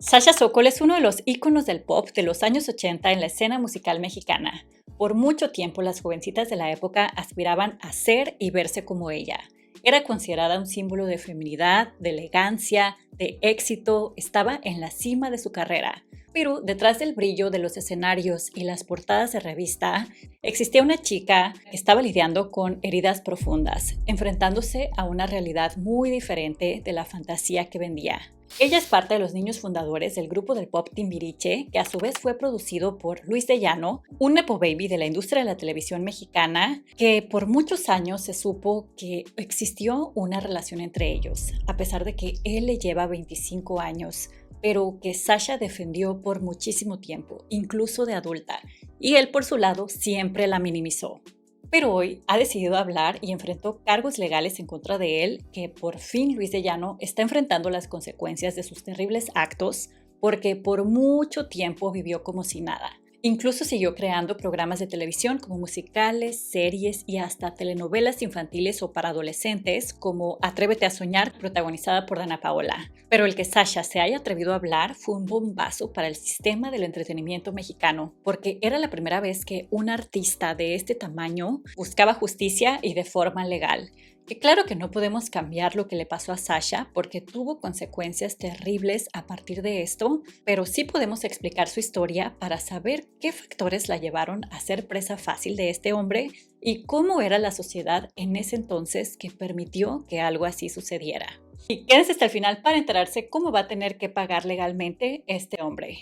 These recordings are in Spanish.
Sasha Sokol es uno de los íconos del pop de los años 80 en la escena musical mexicana. Por mucho tiempo las jovencitas de la época aspiraban a ser y verse como ella. Era considerada un símbolo de feminidad, de elegancia, de éxito, estaba en la cima de su carrera. Pero detrás del brillo de los escenarios y las portadas de revista, existía una chica que estaba lidiando con heridas profundas, enfrentándose a una realidad muy diferente de la fantasía que vendía. Ella es parte de los niños fundadores del grupo del pop Timbiriche, que a su vez fue producido por Luis de Llano, un nepo baby de la industria de la televisión mexicana, que por muchos años se supo que existió una relación entre ellos, a pesar de que él le lleva 25 años, pero que Sasha defendió por muchísimo tiempo, incluso de adulta, y él por su lado siempre la minimizó. Pero hoy ha decidido hablar y enfrentó cargos legales en contra de él, que por fin Luis de Llano está enfrentando las consecuencias de sus terribles actos, porque por mucho tiempo vivió como si nada. Incluso siguió creando programas de televisión como musicales, series y hasta telenovelas infantiles o para adolescentes como Atrévete a soñar, protagonizada por Dana Paola. Pero el que Sasha se haya atrevido a hablar fue un bombazo para el sistema del entretenimiento mexicano, porque era la primera vez que un artista de este tamaño buscaba justicia y de forma legal. Que claro que no podemos cambiar lo que le pasó a Sasha porque tuvo consecuencias terribles a partir de esto, pero sí podemos explicar su historia para saber qué factores la llevaron a ser presa fácil de este hombre y cómo era la sociedad en ese entonces que permitió que algo así sucediera. Y quédense hasta el final para enterarse cómo va a tener que pagar legalmente este hombre.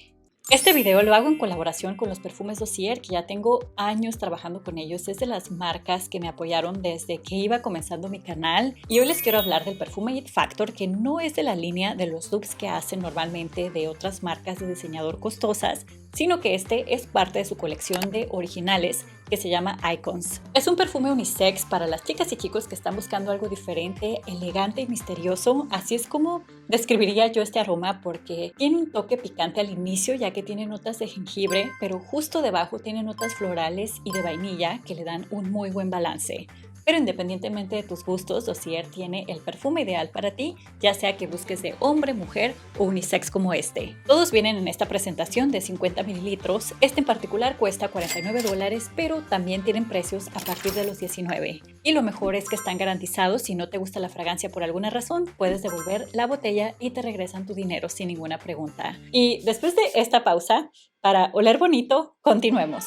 Este video lo hago en colaboración con los Perfumes Dossier, que ya tengo años trabajando con ellos. Es de las marcas que me apoyaron desde que iba comenzando mi canal. Y hoy les quiero hablar del perfume It Factor, que no es de la línea de los dupes que hacen normalmente de otras marcas de diseñador costosas, sino que este es parte de su colección de originales que se llama Icons. Es un perfume unisex para las chicas y chicos que están buscando algo diferente, elegante y misterioso. Así es como describiría yo este aroma, porque tiene un toque picante al inicio ya que tiene notas de jengibre, pero justo debajo tiene notas florales y de vainilla que le dan un muy buen balance. Pero independientemente de tus gustos, Dossier tiene el perfume ideal para ti, ya sea que busques de hombre, mujer o unisex como este. Todos vienen en esta presentación de 50 mililitros. Este en particular cuesta $49, pero también tienen precios a partir de los 19. Y lo mejor es que están garantizados. Si no te gusta la fragancia por alguna razón, puedes devolver la botella y te regresan tu dinero sin ninguna pregunta. Y después de esta pausa, para oler bonito, continuemos.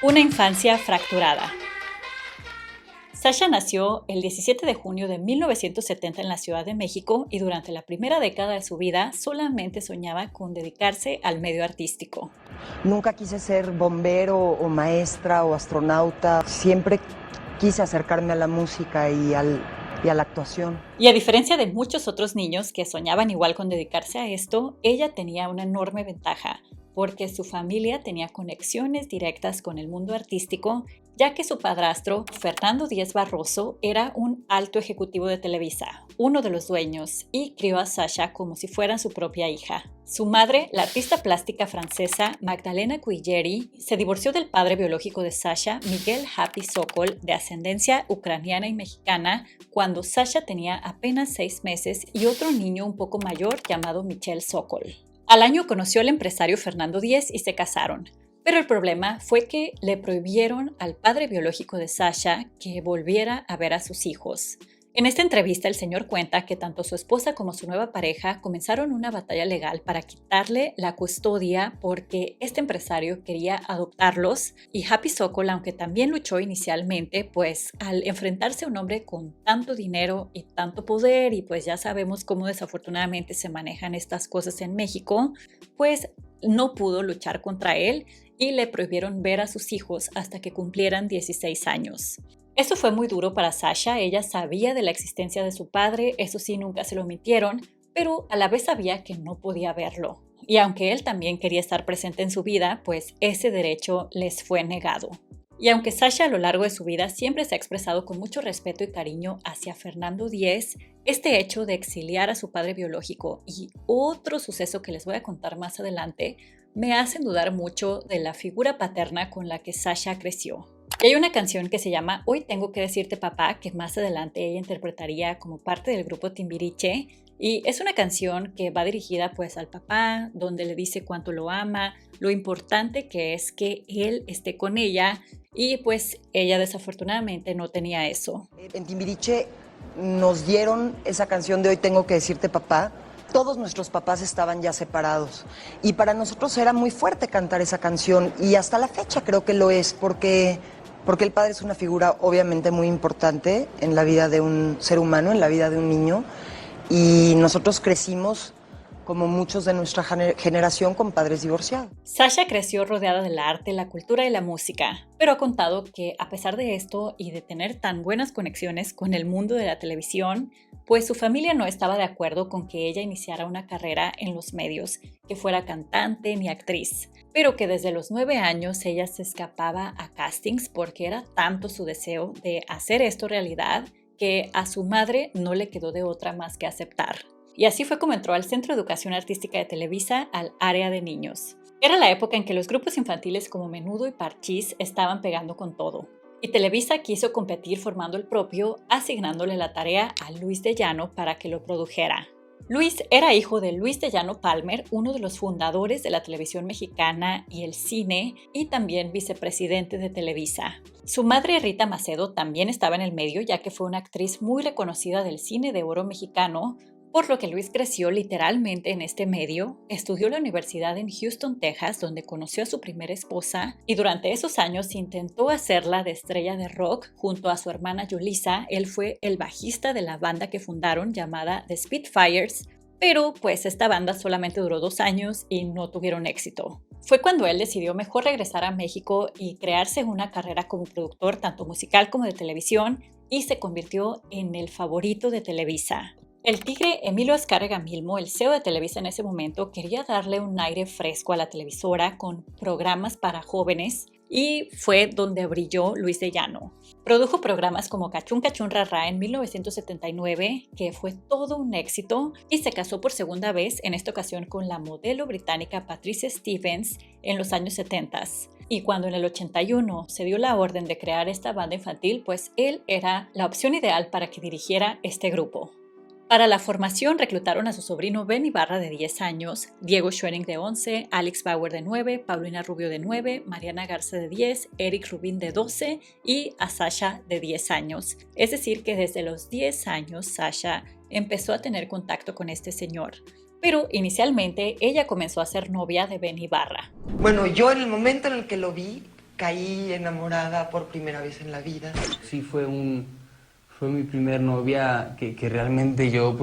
Una infancia fracturada. Sasha nació el 17 de junio de 1970 en la Ciudad de México y durante la primera década de su vida solamente soñaba con dedicarse al medio artístico. Nunca quise ser bombero o maestra o astronauta, siempre quise acercarme a la música y a la actuación. Y a diferencia de muchos otros niños que soñaban igual con dedicarse a esto, ella tenía una enorme ventaja, porque su familia tenía conexiones directas con el mundo artístico, ya que su padrastro, Fernando Díez Barroso, era un alto ejecutivo de Televisa, uno de los dueños, y crió a Sasha como si fuera su propia hija. Su madre, la artista plástica francesa Magdalena Cuilleri, se divorció del padre biológico de Sasha, Miguel Happy Sokol, de ascendencia ucraniana y mexicana, cuando Sasha tenía apenas 6 meses, y otro niño un poco mayor llamado Michel Sokol. Al año conoció al empresario Fernando Díez y se casaron. Pero el problema fue que le prohibieron al padre biológico de Sasha que volviera a ver a sus hijos. En esta entrevista el señor cuenta que tanto su esposa como su nueva pareja comenzaron una batalla legal para quitarle la custodia porque este empresario quería adoptarlos y Happy Sokol, aunque también luchó inicialmente, pues al enfrentarse a un hombre con tanto dinero y tanto poder, y pues ya sabemos cómo desafortunadamente se manejan estas cosas en México, pues no pudo luchar contra él y le prohibieron ver a sus hijos hasta que cumplieran 16 años. Eso fue muy duro para Sasha. Ella sabía de la existencia de su padre, eso sí, nunca se lo omitieron, pero a la vez sabía que no podía verlo. Y aunque él también quería estar presente en su vida, pues ese derecho les fue negado. Y aunque Sasha a lo largo de su vida siempre se ha expresado con mucho respeto y cariño hacia Fernando Díez, este hecho de exiliar a su padre biológico y otro suceso que les voy a contar más adelante me hacen dudar mucho de la figura paterna con la que Sasha creció. Y hay una canción que se llama Hoy tengo que decirte papá, que más adelante ella interpretaría como parte del grupo Timbiriche, Y es una canción que va dirigida pues al papá, donde le dice cuánto lo ama, lo importante que es que él esté con ella, y pues ella desafortunadamente no tenía eso. En Timbiriche nos dieron esa canción de Hoy tengo que decirte papá. Todos nuestros papás estaban ya separados y para nosotros era muy fuerte cantar esa canción y hasta la fecha creo que lo es porque el padre es una figura obviamente muy importante en la vida de un ser humano, en la vida de un niño, y nosotros crecimos como muchos de nuestra generación con padres divorciados. Sasha creció rodeada del arte, la cultura y la música, pero ha contado que a pesar de esto y de tener tan buenas conexiones con el mundo de la televisión, pues su familia no estaba de acuerdo con que ella iniciara una carrera en los medios, que fuera cantante ni actriz, pero que desde los 9 años ella se escapaba a castings porque era tanto su deseo de hacer esto realidad que a su madre no le quedó de otra más que aceptar. Y así fue como entró al Centro de Educación Artística de Televisa, al área de niños. Era la época en que los grupos infantiles como Menudo y Parchís estaban pegando con todo. Y Televisa quiso competir formando el propio, asignándole la tarea a Luis de Llano para que lo produjera. Luis era hijo de Luis de Llano Palmer, uno de los fundadores de la televisión mexicana y el cine, y también vicepresidente de Televisa. Su madre, Rita Macedo, también estaba en el medio, ya que fue una actriz muy reconocida del cine de oro mexicano, por lo que Luis creció literalmente en este medio, estudió la universidad en Houston, Texas, donde conoció a su primera esposa, y durante esos años intentó hacerla de estrella de rock junto a su hermana Yulisa. Él fue el bajista de la banda que fundaron llamada The Spitfires, pero pues esta banda solamente duró 2 años y no tuvieron éxito. Fue cuando él decidió mejor regresar a México y crearse una carrera como productor tanto musical como de televisión, y se convirtió en el favorito de Televisa. El tigre Emilio Azcárraga Milmo, el CEO de Televisa en ese momento, quería darle un aire fresco a la televisora con programas para jóvenes, y fue donde brilló Luis de Llano. Produjo programas como Cachún Cachún Rarrá en 1979, que fue todo un éxito, y se casó por segunda vez, en esta ocasión con la modelo británica Patricia Stevens en los años 70. Y cuando en el 81 se dio la orden de crear esta banda infantil, pues él era la opción ideal para que dirigiera este grupo. Para la formación reclutaron a su sobrino Ben Ibarra de 10 años, Diego Schoening de 11, Alex Bauer de 9, Paulina Rubio de 9, Mariana Garza de 10, Eric Rubin de 12 y a Sasha de 10 años. Es decir, que desde los 10 años Sasha empezó a tener contacto con este señor. Pero inicialmente ella comenzó a ser novia de Ben Ibarra. Bueno, yo en el momento en el que lo vi, caí enamorada por primera vez en la vida. Sí, fue mi primer novia que realmente yo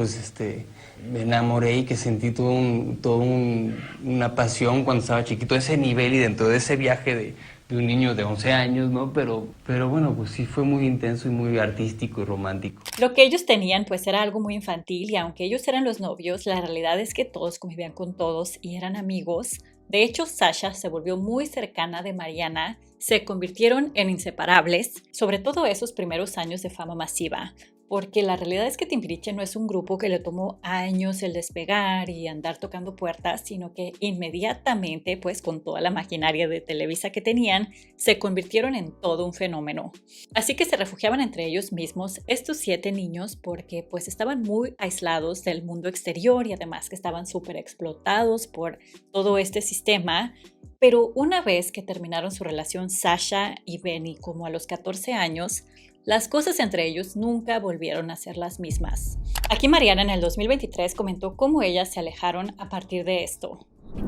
me enamoré y que sentí una pasión cuando estaba chiquito, ese nivel y dentro de ese viaje de un niño de 11 años, ¿no? Pero bueno, pues sí fue muy intenso y muy artístico y romántico. Lo que ellos tenían pues era algo muy infantil, y aunque ellos eran los novios, la realidad es que todos convivían con todos y eran amigos. De hecho, Sasha se volvió muy cercana de Mariana, se convirtieron en inseparables, sobre todo esos primeros años de fama masiva, porque la realidad es que Timbiriche no es un grupo que le tomó años el despegar y andar tocando puertas, sino que inmediatamente, pues con toda la maquinaria de Televisa que tenían, se convirtieron en todo un fenómeno. Así que se refugiaban entre ellos mismos estos 7 niños porque pues estaban muy aislados del mundo exterior y además que estaban súper explotados por todo este sistema. Pero una vez que terminaron su relación Sasha y Benny como a los 14 años, las cosas entre ellos nunca volvieron a ser las mismas. Aquí Mariana en el 2023 comentó cómo ellas se alejaron a partir de esto.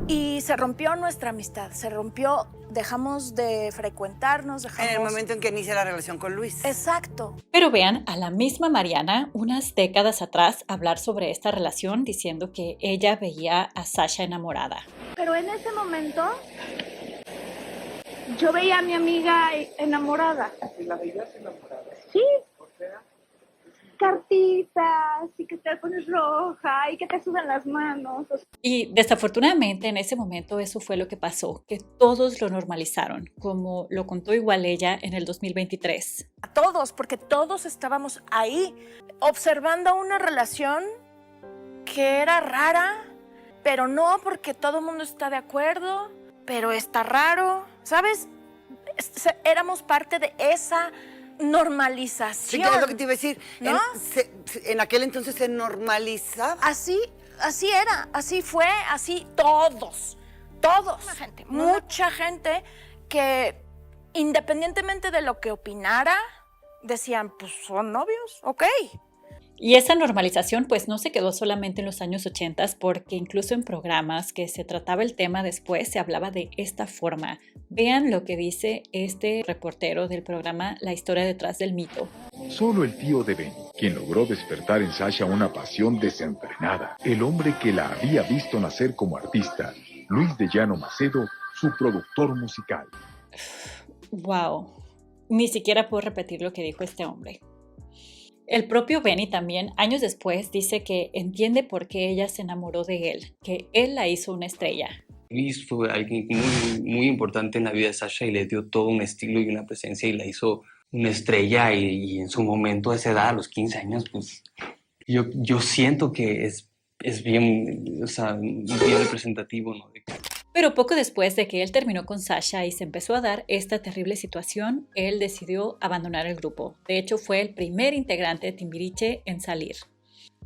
Y se rompió nuestra amistad, se rompió, dejamos de frecuentarnos, En el momento en que inicia la relación con Luis. Exacto. Pero vean a la misma Mariana unas décadas atrás hablar sobre esta relación, diciendo que ella veía a Sasha enamorada. Pero en ese momento yo veía a mi amiga enamorada. ¿Y la veías enamorada? Sí. ¿Por qué era? Cartitas y que te pones roja y que te sudan las manos. Y desafortunadamente en ese momento eso fue lo que pasó, que todos lo normalizaron, como lo contó igual ella en el 2023. A todos, porque todos estábamos ahí observando una relación que era rara, pero no porque todo el mundo está de acuerdo, pero está raro, ¿sabes? Éramos parte de esa normalización. Sí, que es lo que te iba a decir. ¿No? En aquel entonces se normalizaba. Así era, así fue, así todos. Mucha gente que independientemente de lo que opinara, decían, pues son novios, ok. Y esa normalización pues no se quedó solamente en los años 80, porque incluso en programas que se trataba el tema después se hablaba de esta forma. Vean lo que dice este reportero del programa La historia detrás del mito. Solo el tío de Benny, quien logró despertar en Sasha una pasión desenfrenada. El hombre que la había visto nacer como artista, Luis de Llano Macedo, su productor musical. Wow, ni siquiera puedo repetir lo que dijo este hombre. El propio Benny también, años después, dice que entiende por qué ella se enamoró de él, que él la hizo una estrella. Luis fue alguien muy importante en la vida de Sasha y le dio todo un estilo y una presencia y la hizo una estrella y en su momento a esa edad, a los 15 años, pues yo siento que es bien, o sea, bien representativo, ¿no? Pero poco después de que él terminó con Sasha y se empezó a dar esta terrible situación, él decidió abandonar el grupo. De hecho, fue el primer integrante de Timbiriche en salir.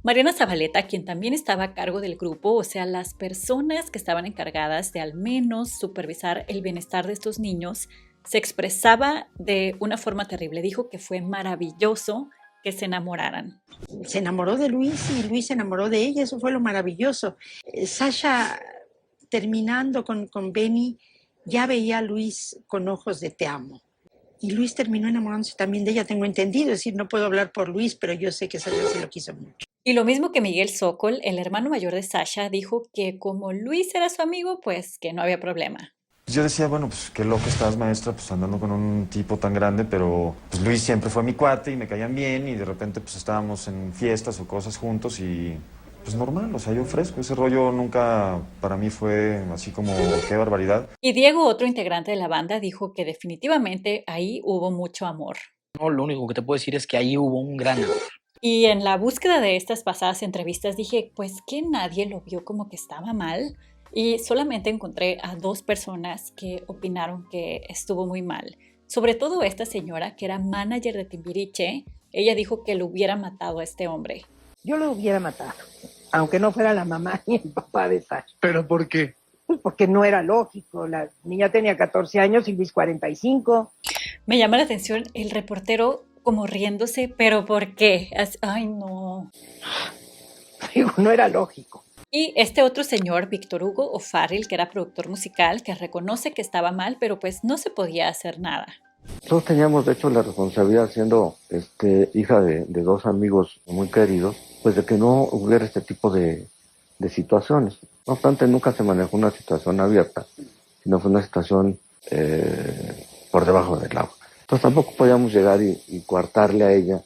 Mariana Zabaleta, quien también estaba a cargo del grupo, o sea, las personas que estaban encargadas de al menos supervisar el bienestar de estos niños, se expresaba de una forma terrible. Dijo que fue maravilloso que se enamoraran. Se enamoró de Luis y Luis se enamoró de ella, eso fue lo maravilloso. Sasha, terminando con Benny, ya veía a Luis con ojos de te amo. Y Luis terminó enamorándose también de ella, tengo entendido. Es decir, no puedo hablar por Luis, pero yo sé que Sasha sí lo quiso mucho. Y lo mismo que Miguel Sokol, el hermano mayor de Sasha, dijo que como Luis era su amigo, pues que no había problema. Yo decía, bueno, pues qué loco estás, maestra, pues andando con un tipo tan grande, pero pues Luis siempre fue mi cuate y me caían bien y de repente pues estábamos en fiestas o cosas juntos y pues normal, o sea, yo fresco. Ese rollo nunca para mí fue así como qué barbaridad. Y Diego, otro integrante de la banda, dijo que definitivamente ahí hubo mucho amor. No, lo único que te puedo decir es que ahí hubo un gran amor. Y en la búsqueda de estas pasadas entrevistas dije, pues que nadie lo vio como que estaba mal. Y solamente encontré a 2 personas que opinaron que estuvo muy mal. Sobre todo esta señora que era manager de Timbiriche, ella dijo que lo hubiera matado a este hombre. Yo lo hubiera matado, aunque no fuera la mamá ni el papá de Sasha. ¿Pero por qué? Pues porque no era lógico, la niña tenía 14 años y Luis 45. Me llama la atención el reportero como riéndose, pero ¿por qué? Ay, no. Digo, no era lógico. Y este otro señor, Víctor Hugo O'Farrill, que era productor musical, que reconoce que estaba mal, pero pues no se podía hacer nada. Nosotros teníamos, de hecho, la responsabilidad, siendo hija de 2 amigos muy queridos, pues de que no hubiera este tipo de situaciones. No obstante, nunca se manejó una situación abierta, sino fue una situación por debajo del agua. Entonces tampoco podíamos llegar y coartarle a ella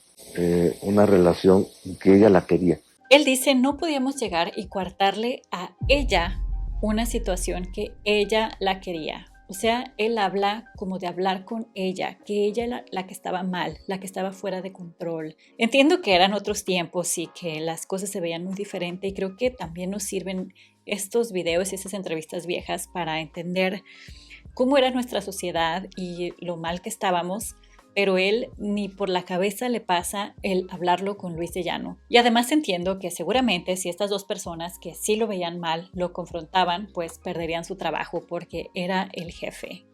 una relación que ella la quería. Él dice, no podíamos llegar y coartarle a ella una situación que ella la quería. O sea, él habla como de hablar con ella, que ella era la que estaba mal, la que estaba fuera de control. Entiendo que eran otros tiempos y que las cosas se veían muy diferentes y creo que también nos sirven estos videos y esas entrevistas viejas para entender cómo era nuestra sociedad y lo mal que estábamos, pero él ni por la cabeza le pasa el hablarlo con Luis de Llano. Y además entiendo que seguramente si estas 2 personas que sí lo veían mal lo confrontaban, pues perderían su trabajo porque era el jefe.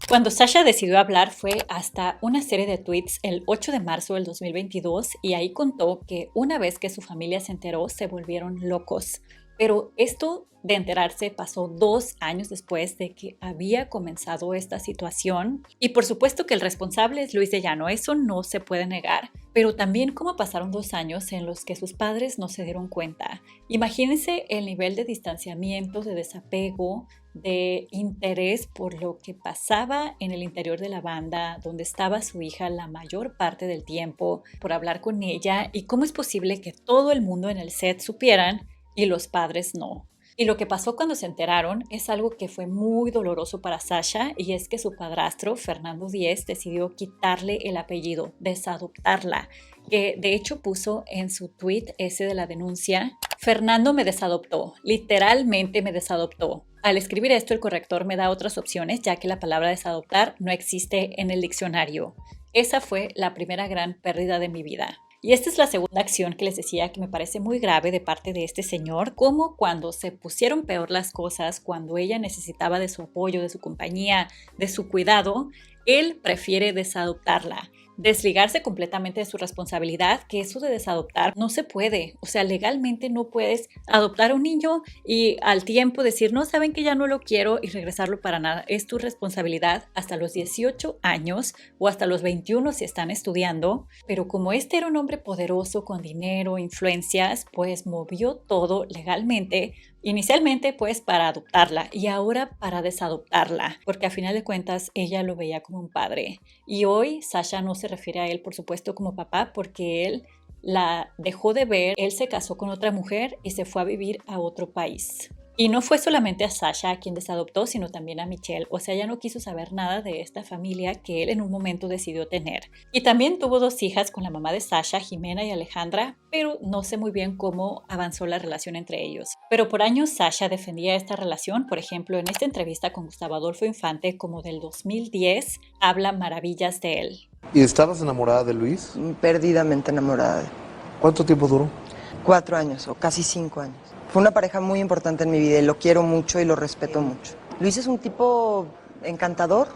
Cuando Sasha decidió hablar fue hasta una serie de tweets el 8 de marzo del 2022 y ahí contó que una vez que su familia se enteró se volvieron locos. Pero esto de enterarse pasó 2 años después de que había comenzado esta situación. Y por supuesto que el responsable es Luis de Llano, eso no se puede negar. Pero también cómo pasaron 2 años en los que sus padres no se dieron cuenta. Imagínense el nivel de distanciamiento, de desapego, de interés por lo que pasaba en el interior de la banda, donde estaba su hija la mayor parte del tiempo, por hablar con ella. Y cómo es posible que todo el mundo en el set supieran y los padres no. Y lo que pasó cuando se enteraron es algo que fue muy doloroso para Sasha y es que su padrastro, Fernando Díez, decidió quitarle el apellido, desadoptarla, que de hecho puso en su tweet ese de la denuncia, Fernando me desadoptó, literalmente me desadoptó. Al escribir esto el corrector me da otras opciones ya que la palabra desadoptar no existe en el diccionario. esa fue la primera gran pérdida de mi vida. Y esta es la segunda acción que les decía que me parece muy grave de parte de este señor, como cuando se pusieron peor las cosas, cuando ella necesitaba de su apoyo, de su compañía, de su cuidado, él prefiere desadoptarla, desligarse completamente de su responsabilidad, que eso de desadoptar no se puede. O sea, legalmente no puedes adoptar a un niño y al tiempo decir, no, saben que ya no lo quiero y regresarlo para nada. Es tu responsabilidad hasta los 18 años o hasta los 21 si están estudiando. Pero como este era un hombre poderoso con dinero, influencias, pues movió todo legalmente. Inicialmente pues para adoptarla y ahora para desadoptarla, porque a final de cuentas ella lo veía como un padre. Y hoy Sasha no se refiere a él, por supuesto, como papá, porque él la dejó de ver, él se casó con otra mujer y se fue a vivir a otro país. Y no fue solamente a Sasha a quien desadoptó, sino también a Michelle. O sea, ya no quiso saber nada de esta familia que él en un momento decidió tener. Y también tuvo 2 hijas con la mamá de Sasha, Jimena y Alejandra, pero no sé muy bien cómo avanzó la relación entre ellos. Pero por años Sasha defendía esta relación. Por ejemplo, en esta entrevista con Gustavo Adolfo Infante, como del 2010, habla maravillas de él. ¿Y estabas enamorada de Luis? Perdidamente enamorada. ¿Cuánto tiempo duró? 4 años o casi 5 años. Fue una pareja muy importante en mi vida y lo quiero mucho y lo respeto mucho. Luis es un tipo encantador.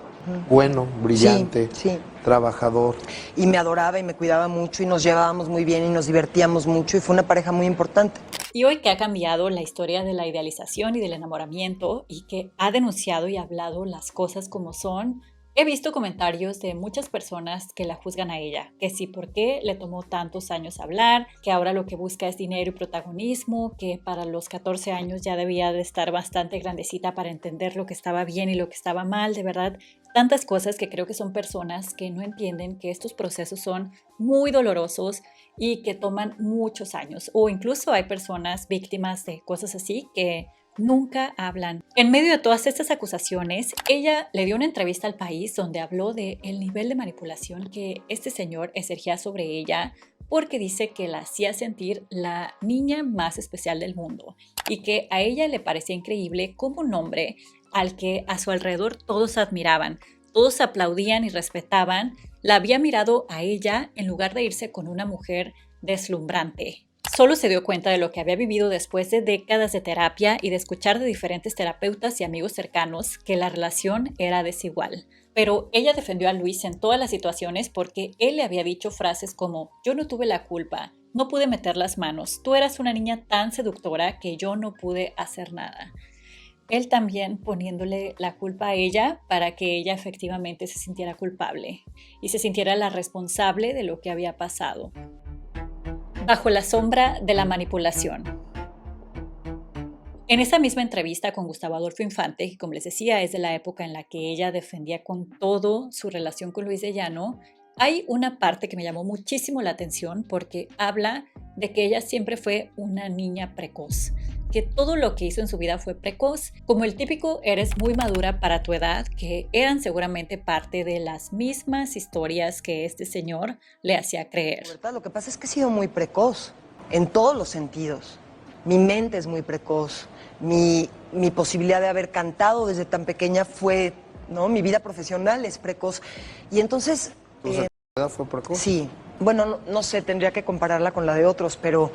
Bueno, brillante, sí. Trabajador. Y me adoraba y me cuidaba mucho y nos llevábamos muy bien y nos divertíamos mucho y fue una pareja muy importante. Y hoy que ha cambiado la historia de la idealización y del enamoramiento y que ha denunciado y hablado las cosas como son, he visto comentarios de muchas personas que la juzgan a ella, que sí, por qué le tomó tantos años hablar, que ahora lo que busca es dinero y protagonismo, que para los 14 años ya debía de estar bastante grandecita para entender lo que estaba bien y lo que estaba mal, de verdad. Tantas cosas que creo que son personas que no entienden que estos procesos son muy dolorosos y que toman muchos años. O incluso hay personas víctimas de cosas así que nunca hablan. En medio de todas estas acusaciones, ella le dio una entrevista al País donde habló del nivel de manipulación que este señor ejercía sobre ella, porque dice que la hacía sentir la niña más especial del mundo y que a ella le parecía increíble como un hombre al que a su alrededor todos admiraban, todos aplaudían y respetaban, la había mirado a ella en lugar de irse con una mujer deslumbrante. Solo se dio cuenta de lo que había vivido después de décadas de terapia y de escuchar de diferentes terapeutas y amigos cercanos que la relación era desigual. Pero ella defendió a Luis en todas las situaciones porque él le había dicho frases como: yo no tuve la culpa, no pude meter las manos, tú eras una niña tan seductora que yo no pude hacer nada. Él también poniéndole la culpa a ella para que ella efectivamente se sintiera culpable y se sintiera la responsable de lo que había pasado. Bajo la sombra de la manipulación. En esa misma entrevista con Gustavo Adolfo Infante, que como les decía es de la época en la que ella defendía con todo su relación con Luis de Llano, hay una parte que me llamó muchísimo la atención porque habla de que ella siempre fue una niña precoz, que todo lo que hizo en su vida fue precoz, como el típico eres muy madura para tu edad, que eran seguramente parte de las mismas historias que este señor le hacía creer. Lo que pasa es que he sido muy precoz, en todos los sentidos. Mi mente es muy precoz, mi posibilidad de haber cantado desde tan pequeña fue, ¿no? Mi vida profesional es precoz. Y entonces... ¿Tu edad fue precoz? Sí, bueno, no sé, tendría que compararla con la de otros, pero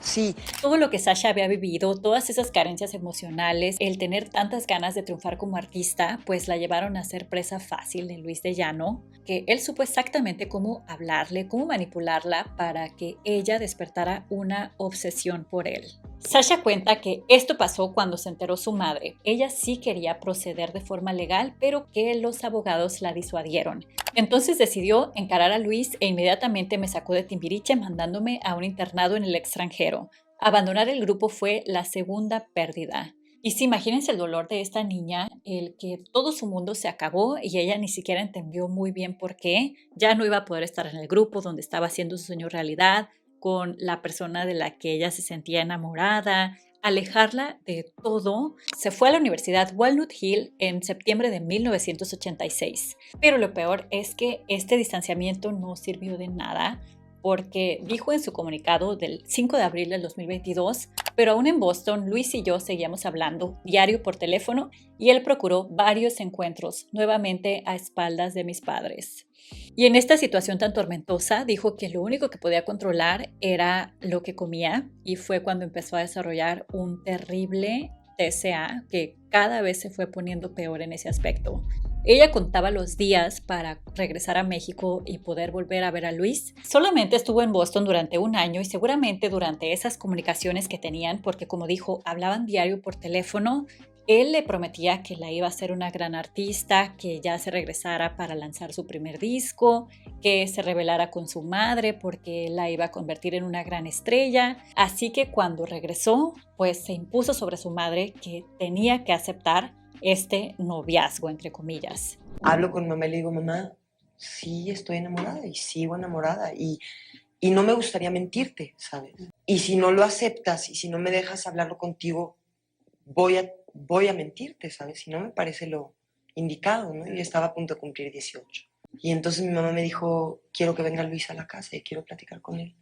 sí. Todo lo que Sasha había vivido, todas esas carencias emocionales, el tener tantas ganas de triunfar como artista, pues la llevaron a ser presa fácil de Luis de Llano, que él supo exactamente cómo hablarle, cómo manipularla para que ella despertara una obsesión por él. Sasha cuenta que esto pasó cuando se enteró su madre. Ella sí quería proceder de forma legal, pero que los abogados la disuadieron. Entonces decidió encarar a Luis e inmediatamente me sacó de Timbiriche mandándome a un internado en el extranjero. Abandonar el grupo fue la segunda pérdida. Y sí, imagínense el dolor de esta niña, el que todo su mundo se acabó y ella ni siquiera entendió muy bien por qué. Ya no iba a poder estar en el grupo donde estaba haciendo su sueño realidad, con la persona de la que ella se sentía enamorada, alejarla de todo. Se fue a la Universidad Walnut Hill en septiembre de 1986. Pero lo peor es que este distanciamiento no sirvió de nada porque dijo en su comunicado del 5 de abril del 2022, pero aún en Boston, Luis y yo seguíamos hablando diario por teléfono y él procuró varios encuentros, nuevamente a espaldas de mis padres. Y en esta situación tan tormentosa, dijo que lo único que podía controlar era lo que comía y fue cuando empezó a desarrollar un terrible TCA que cada vez se fue poniendo peor en ese aspecto. Ella contaba los días para regresar a México y poder volver a ver a Luis. Solamente estuvo en Boston durante un año y seguramente durante esas comunicaciones que tenían, porque como dijo, hablaban diario por teléfono, él le prometía que la iba a ser una gran artista, que ya se regresara para lanzar su primer disco, que se rebelara con su madre porque la iba a convertir en una gran estrella. Así que cuando regresó, pues se impuso sobre su madre que tenía que aceptar este noviazgo, entre comillas. Hablo con mamá y le digo, mamá, sí estoy enamorada y sigo enamorada y no me gustaría mentirte, ¿sabes? Y si no lo aceptas y si no me dejas hablarlo contigo, voy a mentirte, ¿sabes? Si no me parece lo indicado, ¿no? Yo estaba a punto de cumplir 18. Y entonces mi mamá me dijo, quiero que venga Luis a la casa y quiero platicar con él.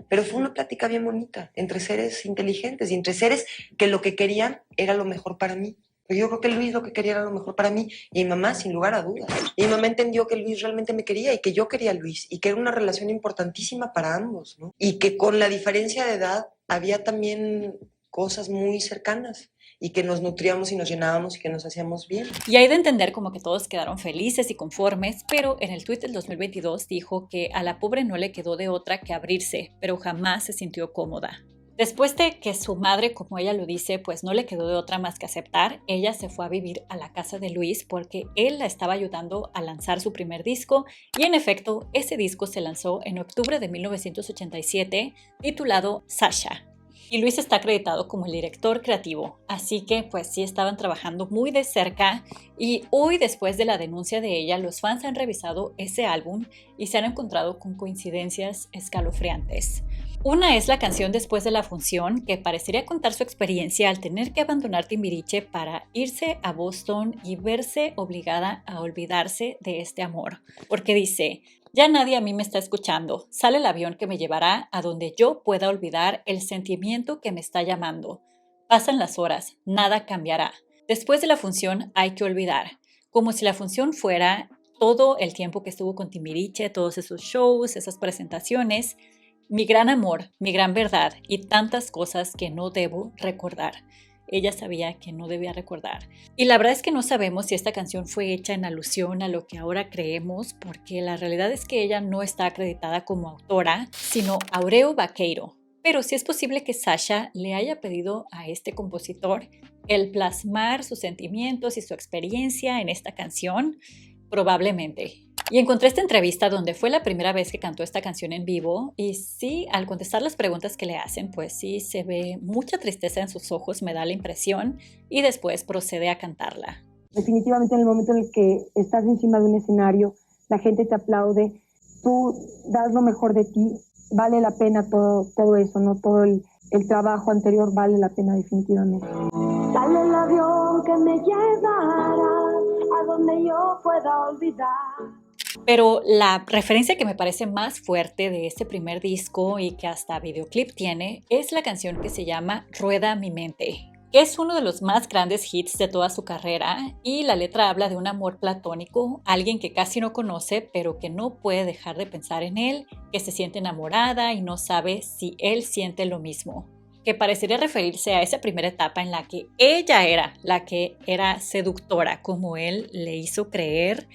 Pero fue una plática bien bonita, entre seres inteligentes y entre seres que lo que querían era lo mejor para mí. Pero yo creo que Luis lo que quería era lo mejor para mí y mi mamá, sin lugar a dudas. Y mi mamá entendió que Luis realmente me quería y que yo quería a Luis y que era una relación importantísima para ambos, ¿no? Y que con la diferencia de edad había también cosas muy cercanas y que nos nutríamos y nos llenábamos y que nos hacíamos bien. Y hay de entender como que todos quedaron felices y conformes, pero en el tuit del 2022 dijo que a la pobre no le quedó de otra que abrirse, pero jamás se sintió cómoda. Después de que su madre, como ella lo dice, pues no le quedó de otra más que aceptar, ella se fue a vivir a la casa de Luis porque él la estaba ayudando a lanzar su primer disco y en efecto ese disco se lanzó en octubre de 1987 titulado Sasha. Y Luis está acreditado como el director creativo, así que pues sí estaban trabajando muy de cerca y hoy después de la denuncia de ella, los fans han revisado ese álbum y se han encontrado con coincidencias escalofriantes. Una es la canción Después de la función, que parecería contar su experiencia al tener que abandonar Timbiriche para irse a Boston y verse obligada a olvidarse de este amor, porque dice: ya nadie a mí me está escuchando. Sale el avión que me llevará a donde yo pueda olvidar el sentimiento que me está llamando. Pasan las horas, nada cambiará. Después de la función hay que olvidar. Como si la función fuera todo el tiempo que estuvo con Timbiriche, todos esos shows, esas presentaciones. Mi gran amor, mi gran verdad y tantas cosas que no debo recordar. Ella sabía que no debía recordar. Y la verdad es que no sabemos si esta canción fue hecha en alusión a lo que ahora creemos, porque la realidad es que ella no está acreditada como autora, sino Aureo Baqueiro. Pero sí es posible que Sasha le haya pedido a este compositor el plasmar sus sentimientos y su experiencia en esta canción, probablemente. Y encontré esta entrevista donde fue la primera vez que cantó esta canción en vivo y sí, al contestar las preguntas que le hacen, pues sí se ve mucha tristeza en sus ojos, me da la impresión, y después procede a cantarla. Definitivamente en el momento en el que estás encima de un escenario, la gente te aplaude, tú das lo mejor de ti, vale la pena todo eso, ¿no? Todo el trabajo anterior vale la pena definitivamente. Sale el avión que me llevará a donde yo pueda olvidar. Pero la referencia que me parece más fuerte de este primer disco y que hasta videoclip tiene es la canción que se llama Rueda mi mente, que es uno de los más grandes hits de toda su carrera y la letra habla de un amor platónico, alguien que casi no conoce pero que no puede dejar de pensar en él, que se siente enamorada y no sabe si él siente lo mismo, que parecería referirse a esa primera etapa en la que ella era la que era seductora, como él le hizo creer.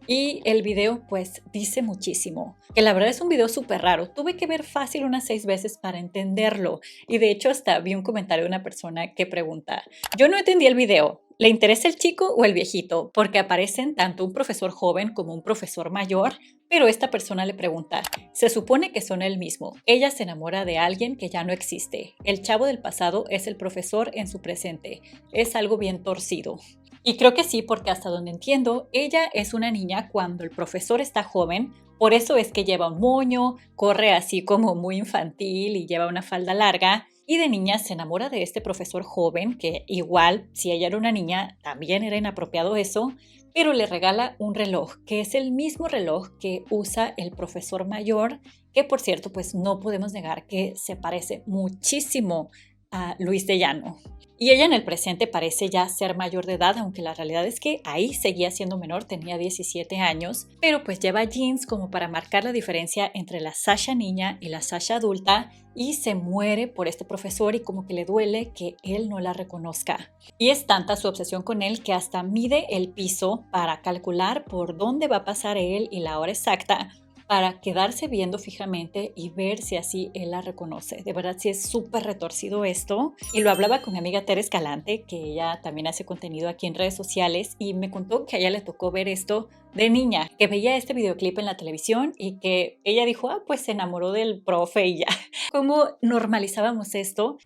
Y el video pues dice muchísimo, que la verdad es un video súper raro, tuve que ver fácil unas 6 veces para entenderlo y de hecho hasta vi un comentario de una persona que pregunta: yo no entendí el video, ¿le interesa el chico o el viejito? Porque aparecen tanto un profesor joven como un profesor mayor, pero esta persona le pregunta, se supone que son el mismo, ella se enamora de alguien que ya no existe, el chavo del pasado es el profesor en su presente, es algo bien torcido. Y creo que sí, porque hasta donde entiendo, ella es una niña cuando el profesor está joven, por eso es que lleva un moño, corre así como muy infantil y lleva una falda larga, Y de niña se enamora de este profesor joven, que igual, si ella era una niña, también era inapropiado eso, pero le regala un reloj, que es el mismo reloj que usa el profesor mayor, que por cierto, pues no podemos negar que se parece muchísimo a Luis de Llano. Y ella en el presente parece ya ser mayor de edad, aunque la realidad es que ahí seguía siendo menor, tenía 17 años, pero pues lleva jeans como para marcar la diferencia entre la Sasha niña y la Sasha adulta, y se muere por este profesor y como que le duele que él no la reconozca. Y es tanta su obsesión con él que hasta mide el piso para calcular por dónde va a pasar él y la hora exacta, para quedarse viendo fijamente y ver si así él la reconoce. De verdad sí es súper retorcido esto. Y lo hablaba con mi amiga Tere Escalante, que ella también hace contenido aquí en redes sociales, y me contó que a ella le tocó ver esto de niña, que veía este videoclip en la televisión y que ella dijo, pues se enamoró del profe y ya. ¿Cómo normalizábamos esto?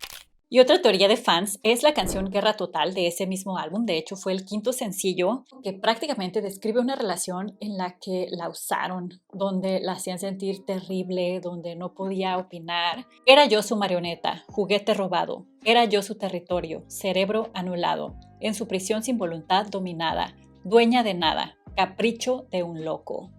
Y otra teoría de fans es la canción Guerra Total de ese mismo álbum. De hecho, fue el quinto sencillo que prácticamente describe una relación en la que la usaron, donde la hacían sentir terrible, donde no podía opinar. Era yo su marioneta, juguete robado. Era yo su territorio, cerebro anulado. En su prisión sin voluntad dominada, dueña de nada, capricho de un loco.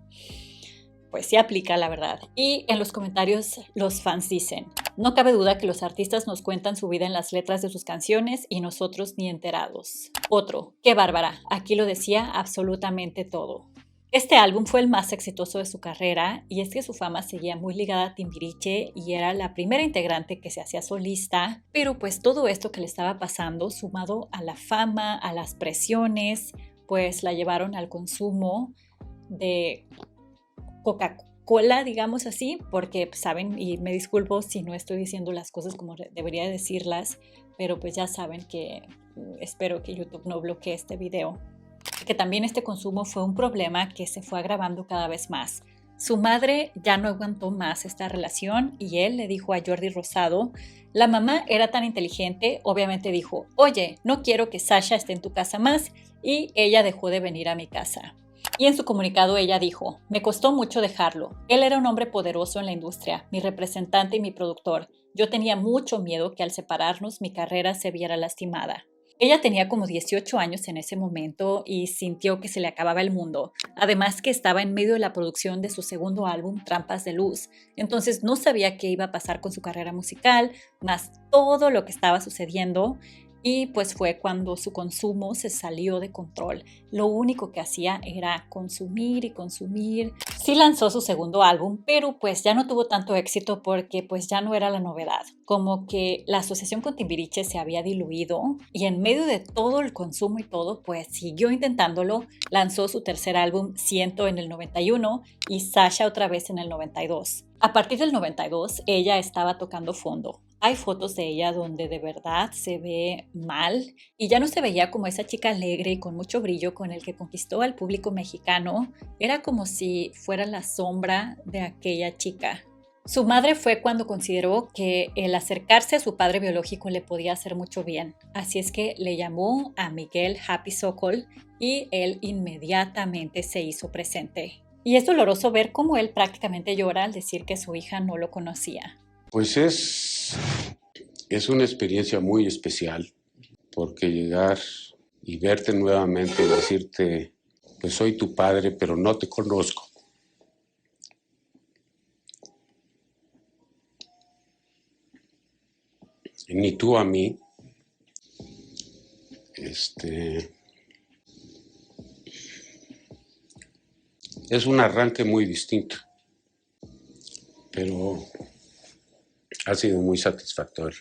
Pues sí aplica, la verdad. Y en los comentarios los fans dicen, no cabe duda que los artistas nos cuentan su vida en las letras de sus canciones y nosotros ni enterados. Otro, qué bárbara, aquí lo decía absolutamente todo. Este álbum fue el más exitoso de su carrera y es que su fama seguía muy ligada a Timbiriche y era la primera integrante que se hacía solista, pero pues todo esto que le estaba pasando, sumado a la fama, a las presiones, pues la llevaron al consumo de Coca-Cola, digamos así, porque saben, y me disculpo si no estoy diciendo las cosas como debería decirlas, pero pues ya saben que espero que YouTube no bloquee este video. Que también este consumo fue un problema que se fue agravando cada vez más. Su madre ya no aguantó más esta relación y él le dijo a Jordi Rosado, la mamá era tan inteligente, obviamente dijo, oye, no quiero que Sasha esté en tu casa más, y ella dejó de venir a mi casa. Y en su comunicado ella dijo, me costó mucho dejarlo. Él era un hombre poderoso en la industria, mi representante y mi productor. Yo tenía mucho miedo que al separarnos mi carrera se viera lastimada. Ella tenía como 18 años en ese momento y sintió que se le acababa el mundo. Además que estaba en medio de la producción de su segundo álbum, Trampas de Luz. Entonces no sabía qué iba a pasar con su carrera musical, más todo lo que estaba sucediendo. Y pues fue cuando su consumo se salió de control. Lo único que hacía era consumir y consumir. Sí lanzó su segundo álbum, pero pues ya no tuvo tanto éxito porque pues ya no era la novedad. Como que la asociación con Timbiriche se había diluido y en medio de todo el consumo y todo, pues siguió intentándolo. Lanzó su tercer álbum, Ciento, en el 91 y Sasha otra vez en el 92. A partir del 92, ella estaba tocando fondo. Hay fotos de ella donde de verdad se ve mal y ya no se veía como esa chica alegre y con mucho brillo con el que conquistó al público mexicano. Era como si fuera la sombra de aquella chica. Su madre fue cuando consideró que el acercarse a su padre biológico le podía hacer mucho bien. Así es que le llamó a Miguel Happy Sokol y él inmediatamente se hizo presente. Y es doloroso ver cómo él prácticamente llora al decir que su hija no lo conocía. Pues es una experiencia muy especial, porque llegar y verte nuevamente y decirte, pues soy tu padre, pero no te conozco. Ni tú a mí. Es un arranque muy distinto, pero ha sido muy satisfactorio.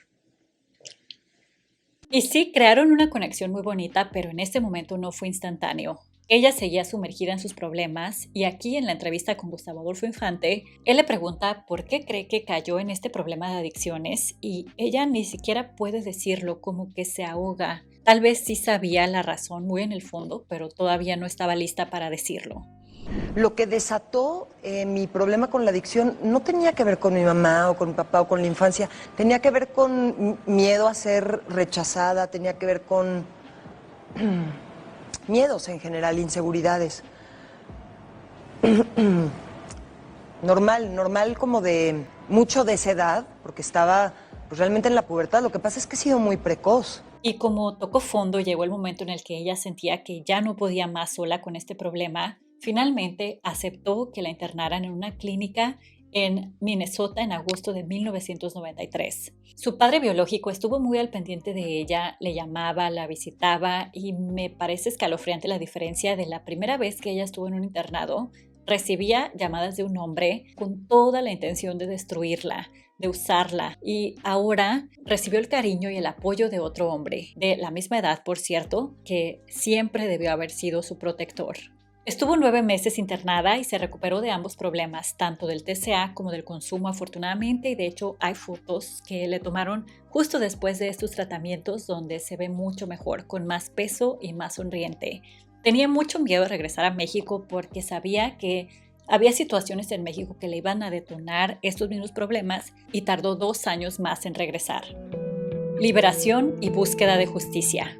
Y sí, crearon una conexión muy bonita, pero en este momento no fue instantáneo. Ella seguía sumergida en sus problemas y aquí en la entrevista con Gustavo Adolfo Infante, él le pregunta por qué cree que cayó en este problema de adicciones y ella ni siquiera puede decirlo, como que se ahoga. Tal vez sí sabía la razón muy en el fondo, pero todavía no estaba lista para decirlo. Lo que desató mi problema con la adicción no tenía que ver con mi mamá o con mi papá o con la infancia, tenía que ver con miedo a ser rechazada, tenía que ver con miedos en general, inseguridades. Normal como de mucho de esa edad, porque estaba pues realmente en la pubertad. Lo que pasa es que he sido muy precoz. Y como tocó fondo, llegó el momento en el que ella sentía que ya no podía más sola con este problema. Finalmente aceptó que la internaran en una clínica en Minnesota en agosto de 1993. Su padre biológico estuvo muy al pendiente de ella, le llamaba, la visitaba y me parece escalofriante la diferencia de la primera vez que ella estuvo en un internado. Recibía llamadas de un hombre con toda la intención de destruirla, de usarla, y ahora recibió el cariño y el apoyo de otro hombre, de la misma edad, por cierto, que siempre debió haber sido su protector. Estuvo 9 meses internada y se recuperó de ambos problemas, tanto del TCA como del consumo afortunadamente, y de hecho hay fotos que le tomaron justo después de estos tratamientos donde se ve mucho mejor, con más peso y más sonriente. Tenía mucho miedo de regresar a México porque sabía que había situaciones en México que le iban a detonar estos mismos problemas y tardó 2 años más en regresar. Liberación y búsqueda de justicia.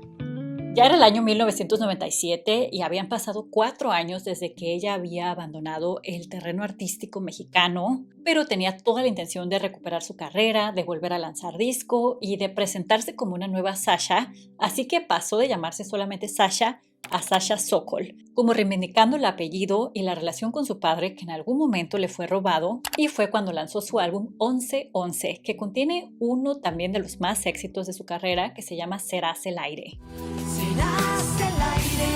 Ya era el año 1997 y habían pasado 4 años desde que ella había abandonado el terreno artístico mexicano, pero tenía toda la intención de recuperar su carrera, de volver a lanzar disco y de presentarse como una nueva Sasha, así que pasó de llamarse solamente Sasha a Sasha Sokol, como reivindicando el apellido y la relación con su padre que en algún momento le fue robado, y fue cuando lanzó su álbum 1111, que contiene uno también de los más éxitos de su carrera que se llama Serás el aire. Serás el aire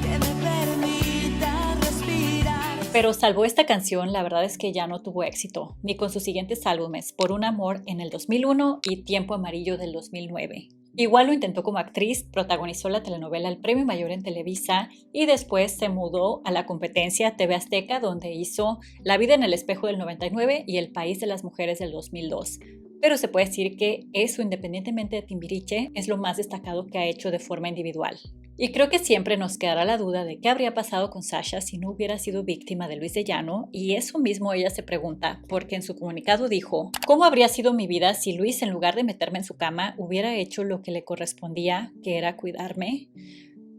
que me permita respirar. Pero salvo esta canción, la verdad es que ya no tuvo éxito, ni con sus siguientes álbumes, Por un amor en el 2001 y Tiempo amarillo del 2009. Igual lo intentó como actriz, protagonizó la telenovela El Premio Mayor en Televisa y después se mudó a la competencia TV Azteca, donde hizo La vida en el espejo del 99 y El país de las mujeres del 2002. Pero se puede decir que eso, independientemente de Timbiriche, es lo más destacado que ha hecho de forma individual. Y creo que siempre nos quedará la duda de qué habría pasado con Sasha si no hubiera sido víctima de Luis de Llano, y eso mismo ella se pregunta, porque en su comunicado dijo: ¿cómo habría sido mi vida si Luis, en lugar de meterme en su cama, hubiera hecho lo que le correspondía, que era cuidarme?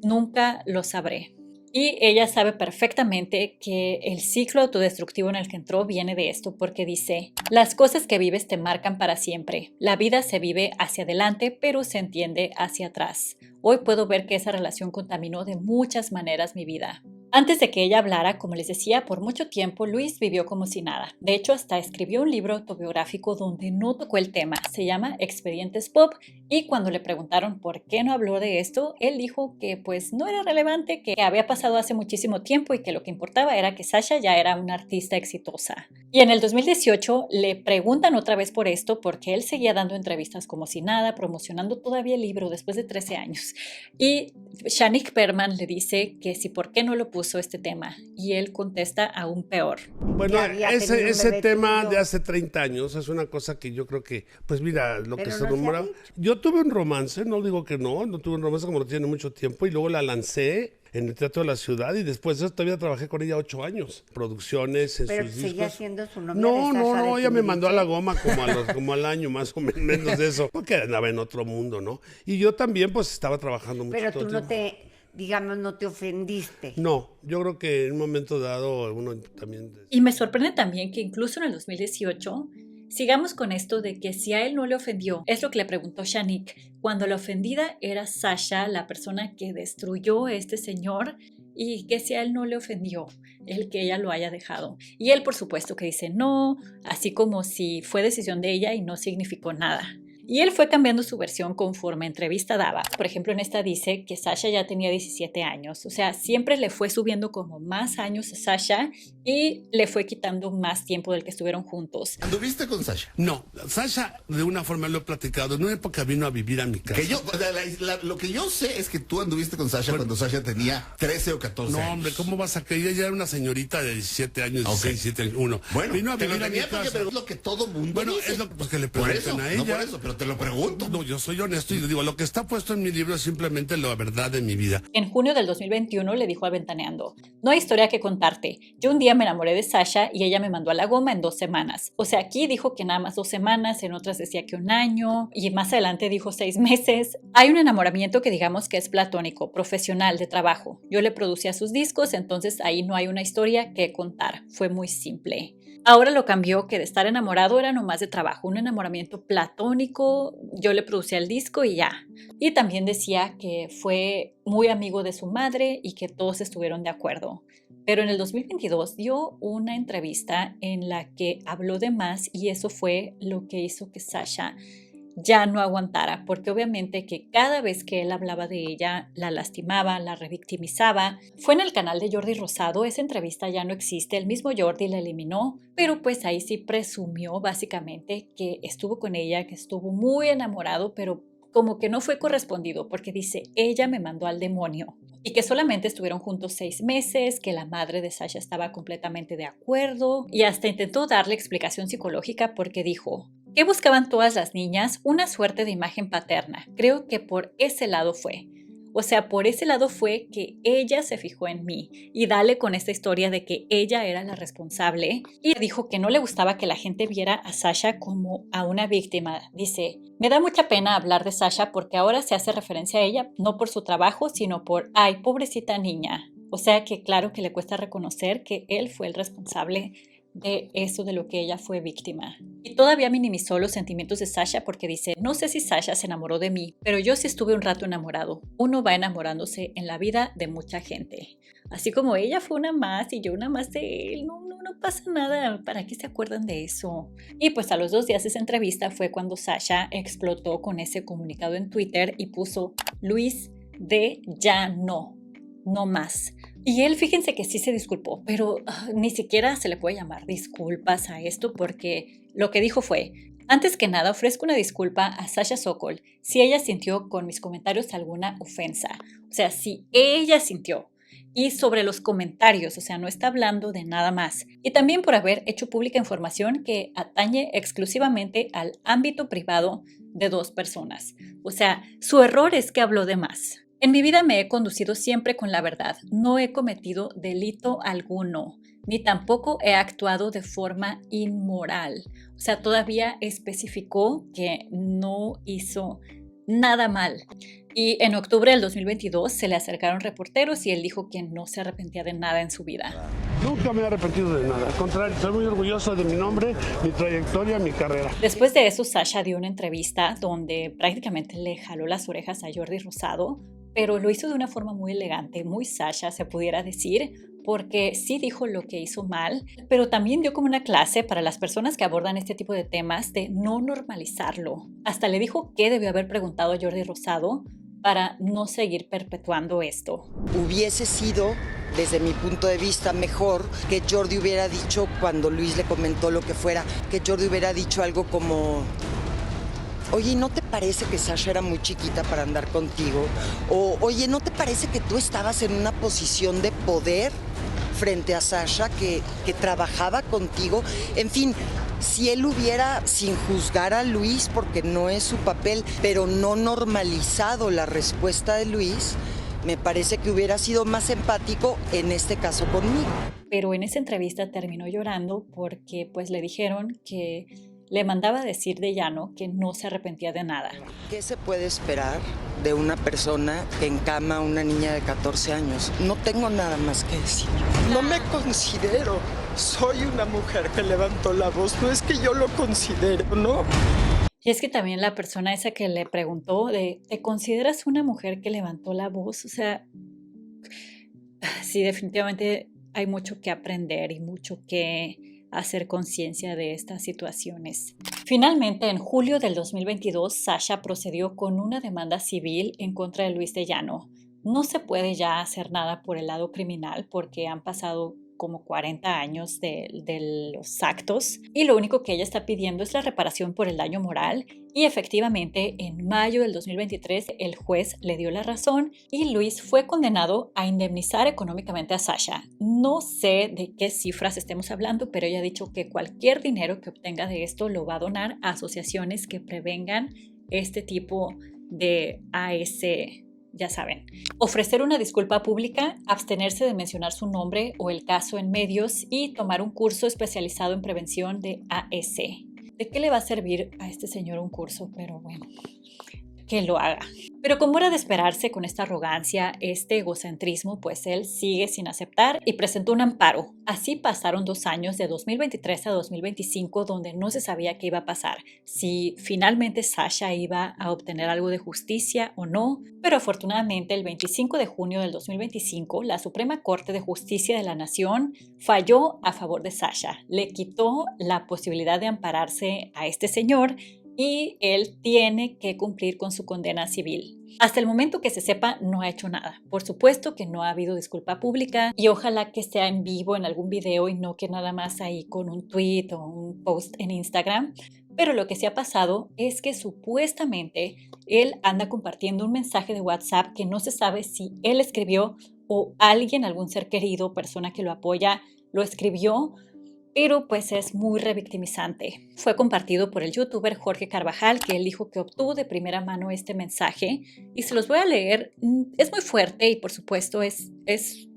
Nunca lo sabré. Y ella sabe perfectamente que el ciclo autodestructivo en el que entró viene de esto, porque dice: las cosas que vives te marcan para siempre. La vida se vive hacia adelante, pero se entiende hacia atrás. Hoy puedo ver que esa relación contaminó de muchas maneras mi vida. Antes de que ella hablara, como les decía, por mucho tiempo Luis vivió como si nada. De hecho, hasta escribió un libro autobiográfico donde no tocó el tema. Se llama Expedientes Pop, y cuando le preguntaron por qué no habló de esto, él dijo que pues no era relevante, que había pasado hace muchísimo tiempo y que lo que importaba era que Sasha ya era una artista exitosa. Y en el 2018 le preguntan otra vez por esto, porque él seguía dando entrevistas como si nada, promocionando todavía el libro después de 13 años. Y Shanique Berman le dice que si por qué no lo puso este tema, y él contesta aún peor. Bueno, ese tema de hace 30 años es una cosa que yo creo que, pues mira, lo que se rumora. Yo tuve un romance, no digo que no tuve un romance como lo tiene mucho tiempo, y luego la lancé en el Teatro de la Ciudad, y después de eso todavía trabajé con ella 8 años, producciones en sus discos. ¿Pero seguía siendo su novia? No, ella me mandó a la goma como al año, más o menos de eso, porque andaba en otro mundo, ¿no? Y yo también pues estaba trabajando mucho. Pero tú no te ofendiste. No, yo creo que en un momento dado uno también... Y me sorprende también que incluso en el 2018 sigamos con esto de que si a él no le ofendió, es lo que le preguntó Shanique, cuando la ofendida era Sasha, la persona que destruyó a este señor, y que si a él no le ofendió el que ella lo haya dejado. Y él por supuesto que dice no, así como si fue decisión de ella y no significó nada. Y él fue cambiando su versión conforme entrevista daba. Por ejemplo, en esta dice que Sasha ya tenía 17 años. O sea, siempre le fue subiendo como más años a Sasha y le fue quitando más tiempo del que estuvieron juntos. ¿Anduviste con Sasha? No, Sasha de una forma lo he platicado. En una época vino a vivir a mi casa. Lo que yo sé es que tú anduviste con Sasha cuando Sasha tenía 13 o 14 años. No, hombre, ¿cómo vas a creer? Ella era una señorita de 17 años, 16, 17 años, uno. Bueno, vino a vivir a mi casa. Pero es lo que todo mundo dice. Es lo que le preguntan a ella. No por eso, pero te lo pregunto. No, yo soy honesto y le digo, lo que está puesto en mi libro es simplemente la verdad de mi vida. En junio del 2021 le dijo a Ventaneando: no hay historia que contarte. Yo un día me enamoré de Sasha y ella me mandó a la goma en 2 semanas. O sea, aquí dijo que nada más 2 semanas, en otras decía que 1 año y más adelante dijo 6 meses. Hay un enamoramiento que digamos que es platónico, profesional, de trabajo. Yo le producía sus discos, entonces ahí no hay una historia que contar. Fue muy simple. Ahora lo cambió, que de estar enamorado era nomás de trabajo, un enamoramiento platónico, yo le producía el disco y ya. Y también decía que fue muy amigo de su madre y que todos estuvieron de acuerdo. Pero en el 2022 dio una entrevista en la que habló de más y eso fue lo que hizo que Sasha ya no aguantara, porque obviamente que cada vez que él hablaba de ella, la lastimaba, la revictimizaba. Fue en el canal de Jordi Rosado, esa entrevista ya no existe, el mismo Jordi la eliminó, pero pues ahí sí presumió básicamente que estuvo con ella, que estuvo muy enamorado, pero como que no fue correspondido, porque dice, ella me mandó al demonio. Y que solamente estuvieron juntos 6 meses, que la madre de Sasha estaba completamente de acuerdo y hasta intentó darle explicación psicológica porque dijo, ¿qué buscaban todas las niñas? Una suerte de imagen paterna. Creo que por ese lado fue. O sea, por ese lado fue que ella se fijó en mí y dale con esta historia de que ella era la responsable y dijo que no le gustaba que la gente viera a Sasha como a una víctima. Dice, me da mucha pena hablar de Sasha porque ahora se hace referencia a ella no por su trabajo, sino por, ay, pobrecita niña. O sea que claro que le cuesta reconocer que él fue el responsable de eso de lo que ella fue víctima. Y todavía minimizó los sentimientos de Sasha porque dice, no sé si Sasha se enamoró de mí, pero yo sí estuve un rato enamorado. Uno va enamorándose en la vida de mucha gente. Así como ella fue una más y yo una más de él, no pasa nada, ¿para qué se acuerdan de eso? Y pues a los 2 días de esa entrevista fue cuando Sasha explotó con ese comunicado en Twitter y puso, Luis de ya no más. Y él, fíjense que sí se disculpó, pero ni siquiera se le puede llamar disculpas a esto porque lo que dijo fue, antes que nada ofrezco una disculpa a Sasha Sokol si ella sintió con mis comentarios alguna ofensa. O sea, si ella sintió. Y sobre los comentarios, o sea, no está hablando de nada más. Y también por haber hecho pública información que atañe exclusivamente al ámbito privado de 2 personas. O sea, su error es que habló de más. En mi vida me he conducido siempre con la verdad. No he cometido delito alguno, ni tampoco he actuado de forma inmoral. O sea, todavía especificó que no hizo nada mal. Y en octubre del 2022 se le acercaron reporteros y él dijo que no se arrepentía de nada en su vida. Nunca me he arrepentido de nada. Al contrario, estoy muy orgulloso de mi nombre, mi trayectoria, mi carrera. Después de eso, Sasha dio una entrevista donde prácticamente le jaló las orejas a Jordi Rosado, pero lo hizo de una forma muy elegante, muy Sasha, se pudiera decir, porque sí dijo lo que hizo mal, pero también dio como una clase para las personas que abordan este tipo de temas de no normalizarlo. Hasta le dijo qué debió haber preguntado a Jordi Rosado para no seguir perpetuando esto. Hubiese sido, desde mi punto de vista, mejor que Jordi hubiera dicho, cuando Luis le comentó lo que fuera, que Jordi hubiera dicho algo como, oye, ¿no te parece que Sasha era muy chiquita para andar contigo? O, oye, ¿no te parece que tú estabas en una posición de poder frente a Sasha que trabajaba contigo? En fin, si él hubiera, sin juzgar a Luis, porque no es su papel, pero no normalizado la respuesta de Luis, me parece que hubiera sido más empático en este caso conmigo. Pero en esa entrevista terminó llorando porque pues le dijeron que le mandaba decir de llano que no se arrepentía de nada. ¿Qué se puede esperar de una persona que encama a una niña de 14 años? No tengo nada más que decir. No me considero. Soy una mujer que levantó la voz. No es que yo lo considero, ¿no? Y es que también la persona esa que le preguntó ¿te consideras una mujer que levantó la voz? O sea, sí, definitivamente hay mucho que aprender y mucho que hacer conciencia de estas situaciones. Finalmente, en julio del 2022, Sasha procedió con una demanda civil en contra de Luis de Llano. No se puede ya hacer nada por el lado criminal porque han pasado como 40 años de los actos y lo único que ella está pidiendo es la reparación por el daño moral y efectivamente en mayo del 2023 el juez le dio la razón y Luis fue condenado a indemnizar económicamente a Sasha. No sé de qué cifras estemos hablando, pero ella ha dicho que cualquier dinero que obtenga de esto lo va a donar a asociaciones que prevengan este tipo de AS. Ya saben, ofrecer una disculpa pública, abstenerse de mencionar su nombre o el caso en medios y tomar un curso especializado en prevención de AS. ¿De qué le va a servir a este señor un curso? Pero bueno, que lo haga. Pero como era de esperarse con esta arrogancia, este egocentrismo, pues él sigue sin aceptar y presentó un amparo. Así pasaron 2 años, de 2023 a 2025, donde no se sabía qué iba a pasar, si finalmente Sasha iba a obtener algo de justicia o no. Pero afortunadamente el 25 de junio del 2025, la Suprema Corte de Justicia de la Nación falló a favor de Sasha. Le quitó la posibilidad de ampararse a este señor y él tiene que cumplir con su condena civil. Hasta el momento que se sepa, no ha hecho nada. Por supuesto que no ha habido disculpa pública y ojalá que sea en vivo en algún video y no que nada más ahí con un tweet o un post en Instagram. Pero lo que sí ha pasado es que supuestamente él anda compartiendo un mensaje de WhatsApp que no se sabe si él escribió o alguien, algún ser querido, persona que lo apoya, lo escribió, pero pues es muy revictimizante. Fue compartido por el youtuber Jorge Carvajal, que él dijo que obtuvo de primera mano este mensaje y se los voy a leer. Es muy fuerte y por supuesto es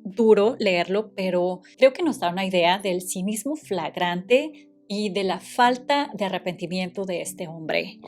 duro leerlo, pero creo que nos da una idea del cinismo flagrante y de la falta de arrepentimiento de este hombre.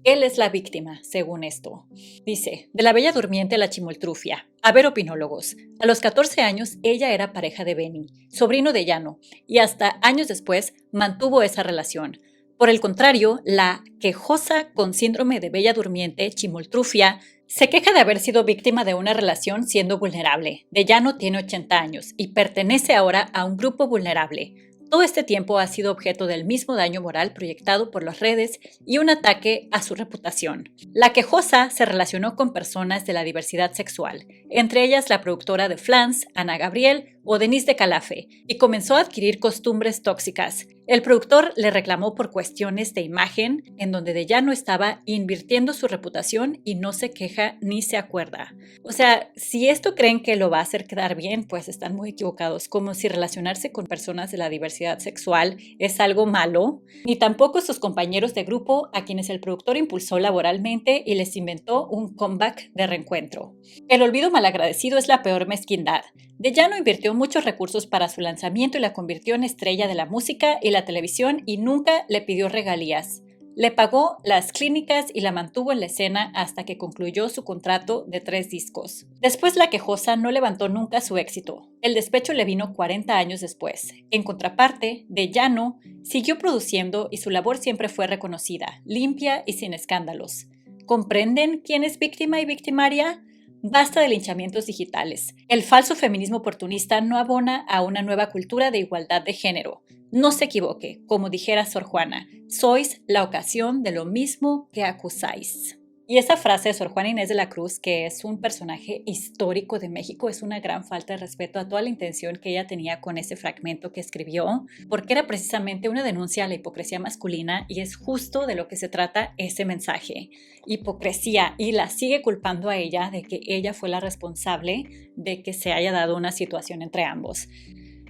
Él es la víctima, según esto. Dice, de la bella durmiente a la chimoltrufia. A ver, opinólogos. A los 14 años, ella era pareja de Benny, sobrino de Llano, y hasta años después mantuvo esa relación. Por el contrario, la quejosa con síndrome de bella durmiente, chimoltrufia, se queja de haber sido víctima de una relación siendo vulnerable. De Llano tiene 80 años y pertenece ahora a un grupo vulnerable. Todo este tiempo ha sido objeto del mismo daño moral proyectado por las redes y un ataque a su reputación. La quejosa se relacionó con personas de la diversidad sexual, entre ellas la productora de Flans, Ana Gabriel o Denise de Calafe, y comenzó a adquirir costumbres tóxicas. El productor le reclamó por cuestiones de imagen, en donde de Llano estaba invirtiendo su reputación y no se queja ni se acuerda. O sea, si esto creen que lo va a hacer quedar bien, pues están muy equivocados, como si relacionarse con personas de la diversidad sexual es algo malo, ni tampoco sus compañeros de grupo a quienes el productor impulsó laboralmente y les inventó un comeback de reencuentro. El olvido malagradecido es la peor mezquindad. De Llano invirtió muchos recursos para su lanzamiento y la convirtió en estrella de la música y la televisión y nunca le pidió regalías. Le pagó las clínicas y la mantuvo en la escena hasta que concluyó su contrato de 3 discos. Después la quejosa no levantó nunca su éxito. El despecho le vino 40 años después. En contraparte, De Llano siguió produciendo y su labor siempre fue reconocida, limpia y sin escándalos. ¿Comprenden quién es víctima y victimaria? Basta de linchamientos digitales. El falso feminismo oportunista no abona a una nueva cultura de igualdad de género. No se equivoque, como dijera Sor Juana, sois la ocasión de lo mismo que acusáis. Y esa frase de Sor Juana Inés de la Cruz, que es un personaje histórico de México, es una gran falta de respeto a toda la intención que ella tenía con ese fragmento que escribió, porque era precisamente una denuncia a la hipocresía masculina y es justo de lo que se trata ese mensaje. Hipocresía, y la sigue culpando a ella de que ella fue la responsable de que se haya dado una situación entre ambos.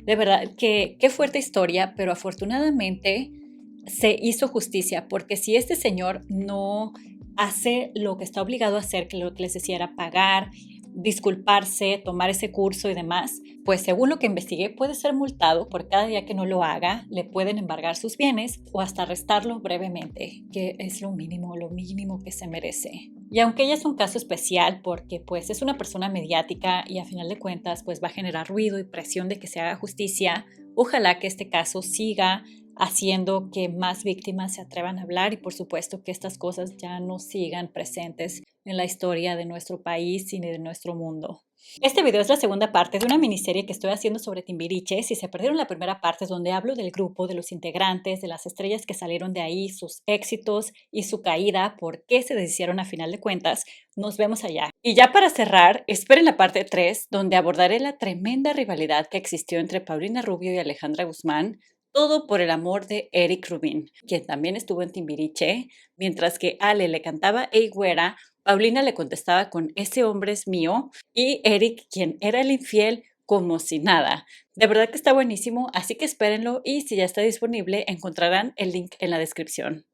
De verdad, qué fuerte historia, pero afortunadamente se hizo justicia, porque si este señor no hace lo que está obligado a hacer, que lo que les decía era pagar, disculparse, tomar ese curso y demás, pues según lo que investigué puede ser multado por cada día que no lo haga, le pueden embargar sus bienes o hasta arrestarlo brevemente, que es lo mínimo que se merece. Y aunque ella es un caso especial porque pues es una persona mediática y a final de cuentas pues va a generar ruido y presión de que se haga justicia, ojalá que este caso siga haciendo que más víctimas se atrevan a hablar y por supuesto que estas cosas ya no sigan presentes en la historia de nuestro país y de nuestro mundo. Este video es la segunda parte de una miniserie que estoy haciendo sobre Timbiriche. Si se perdieron la primera parte donde hablo del grupo, de los integrantes, de las estrellas que salieron de ahí, sus éxitos y su caída, por qué se deshicieron a final de cuentas, nos vemos allá. Y ya para cerrar, esperen la parte 3 donde abordaré la tremenda rivalidad que existió entre Paulina Rubio y Alejandra Guzmán, todo por el amor de Eric Rubin, quien también estuvo en Timbiriche, mientras que Ale le cantaba Ey Güera, Paulina le contestaba con Ese hombre es mío y Eric, quien era el infiel, como si nada. De verdad que está buenísimo, así que espérenlo y si ya está disponible encontrarán el link en la descripción.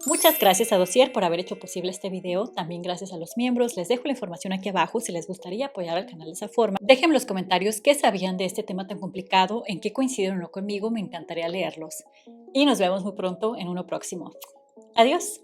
Muchas gracias a Dossier por haber hecho posible este video, también gracias a los miembros. Les dejo la información aquí abajo si les gustaría apoyar al canal de esa forma. Déjenme en los comentarios qué sabían de este tema tan complicado, en qué coincidieron o no conmigo, me encantaría leerlos. Y nos vemos muy pronto en uno próximo. Adiós.